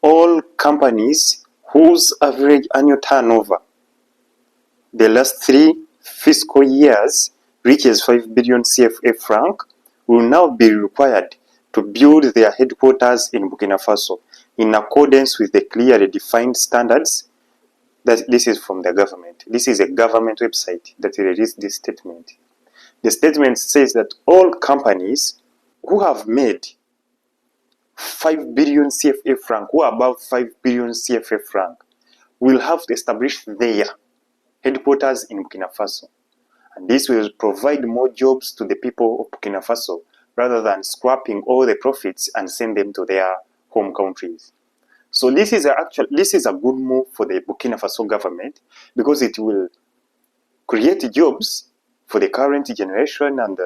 all companies whose average annual turnover the last 3 fiscal years reaches 5 billion CFA franc will now be required to build their headquarters in Burkina Faso in accordance with the clearly defined standards. That this is from the government. This is a government website that released this statement. The statement says that all companies who have made 5 billion CFA franc, who are above 5 billion CFA franc, will have to establish their headquarters in Burkina Faso. And this will provide more jobs to the people of Burkina Faso rather than scrapping all the profits and send them to their home countries. So this is a good move for the Burkina Faso government, because it will create jobs for the current generation and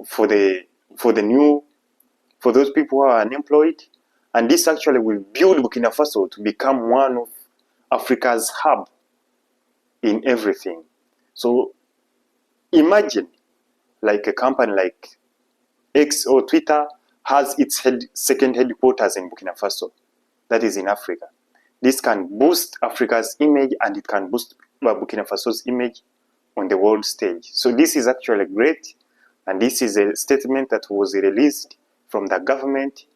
for those people who are unemployed. And this actually will build Burkina Faso to become one of Africa's hub in everything. So imagine like a company like X or Twitter has its second headquarters in Burkina Faso, that is in Africa. This can boost Africa's image, and it can boost Burkina Faso's image on the world stage. So this is actually great, and this is a statement that was released from the government.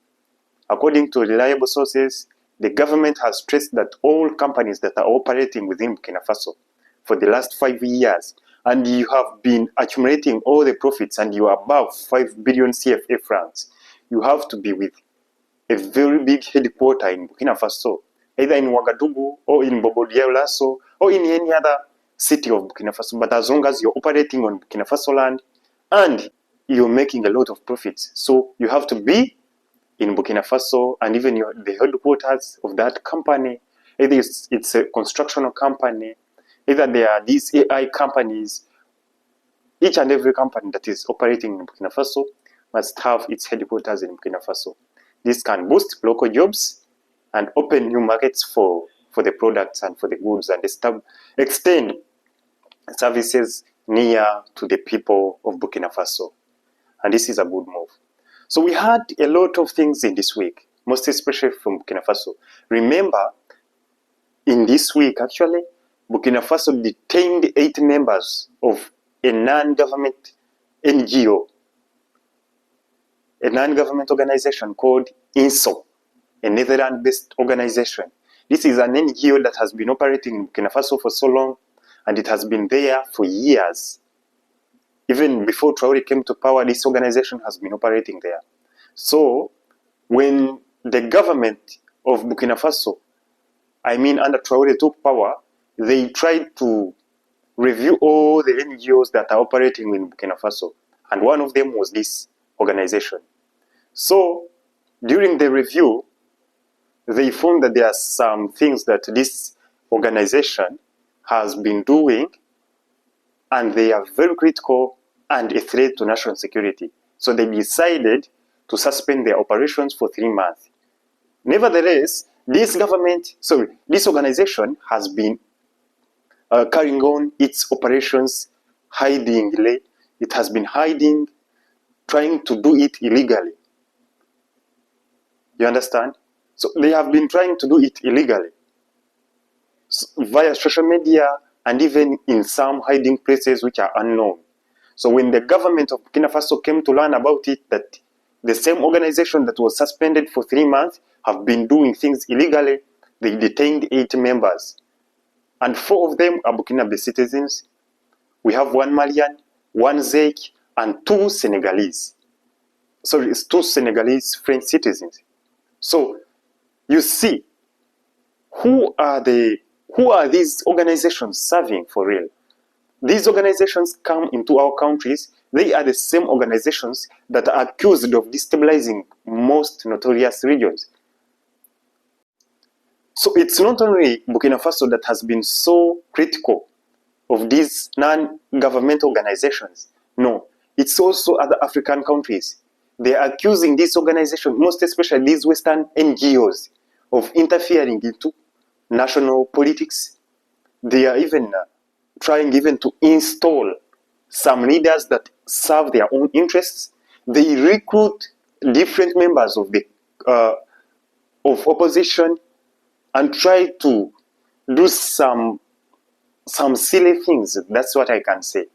According to reliable sources, the government has stressed that all companies that are operating within Burkina Faso for the last 5 years, and you have been accumulating all the profits and you are above 5 billion CFA francs, you have to be with a very big headquarter in Burkina Faso, either in Ouagadougou or in Bobo-Dioulasso or in any other city of Burkina Faso. But as long as you're operating on Burkina Faso land and you're making a lot of profits, so you have to be in Burkina Faso, and even the headquarters of that company, either it's a construction company, either there are these AI companies. Each and every company that is operating in Burkina Faso must have its headquarters in Burkina Faso. This can boost local jobs and open new markets for the products and for the goods, and extend services near to the people of Burkina Faso. And this is a good move. So we had a lot of things in this week, most especially from Burkina Faso. Remember, in this week actually, Burkina Faso detained 8 members of a non-government NGO, a non-government organization called INFO, a Netherlands-based organization. This is an NGO that has been operating in Burkina Faso for so long, and it has been there for years. Even before Traoré came to power, this organization has been operating there. So when the government of Burkina Faso, under Traoré, took power, they tried to review all the NGOs that are operating in Burkina Faso, and one of them was this organization. So during the review, they found that there are some things that this organization has been doing, and they are very critical and a threat to national security. So they decided to suspend their operations for 3 months. Nevertheless, this organization has been carrying on its operations hidingly. It has been hiding, trying to do it illegally. You understand? So they have been trying to do it illegally via social media and even in some hiding places which are unknown. So when the government of Burkina Faso came to learn about it, that the same organization that was suspended for 3 months have been doing things illegally, they detained 8 members. And 4 of them are Burkinabe citizens. We have 1 Malian, 1 Zeke, and 2 Senegalese. Sorry, it's 2 Senegalese French citizens. So you see, who are these organizations serving for real? These organizations come into our countries. They are the same organizations that are accused of destabilizing most notorious regions. So it's not only Burkina Faso that has been so critical of these non-government organizations. No, it's also other African countries. They are accusing these organizations, most especially these Western NGOs, of interfering into national politics. They are even trying to install some leaders that serve their own interests. They recruit different members of of opposition and try to do some silly things. That's what I can say.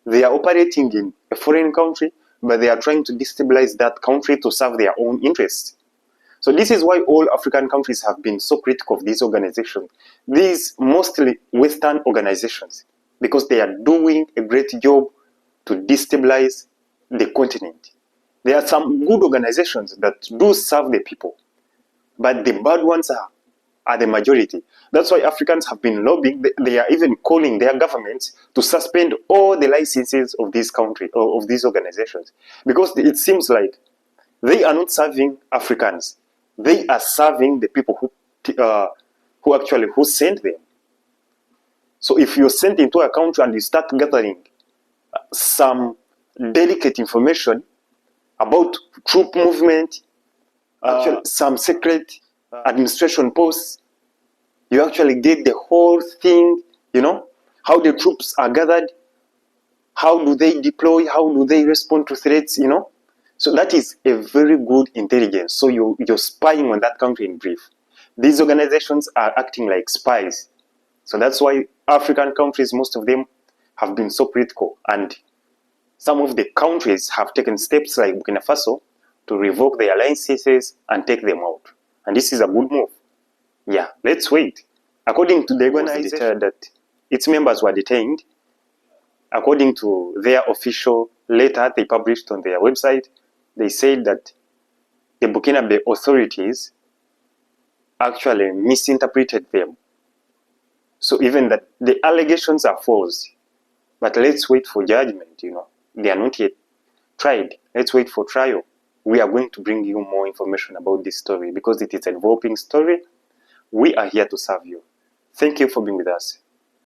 They are operating in a foreign country, but they are trying to destabilize that country to serve their own interests. So this is why all African countries have been so critical of these organizations. These mostly Western organizations, because they are doing a great job to destabilize the continent. There are some good organizations that do serve the people, but the bad ones are the majority. That's why Africans have been lobbying. They are even calling their governments to suspend all the licenses of this country or of these organizations, because it seems like they are not serving Africans. They are serving the people who sent them. So if you're sent into a country and you start gathering some delicate information about troop movement, actually some secret administration posts, you actually get the whole thing, you know, how the troops are gathered, how do they deploy, how do they respond to threats, you know. So that is a very good intelligence. So you're spying on that country in brief. These organizations are acting like spies. So that's why African countries, most of them, have been so critical. And some of the countries have taken steps like Burkina Faso to revoke their licenses and take them out. And this is a good move. Yeah, let's wait. According to the organization, that its members were detained. According to their official letter they published on their website, they said that the Burkinabe authorities actually misinterpreted them. So even that the allegations are false. But let's wait for judgment, you know. They are not yet tried. Let's wait for trial. We are going to bring you more information about this story because it is a developing story. We are here to serve you. Thank you for being with us.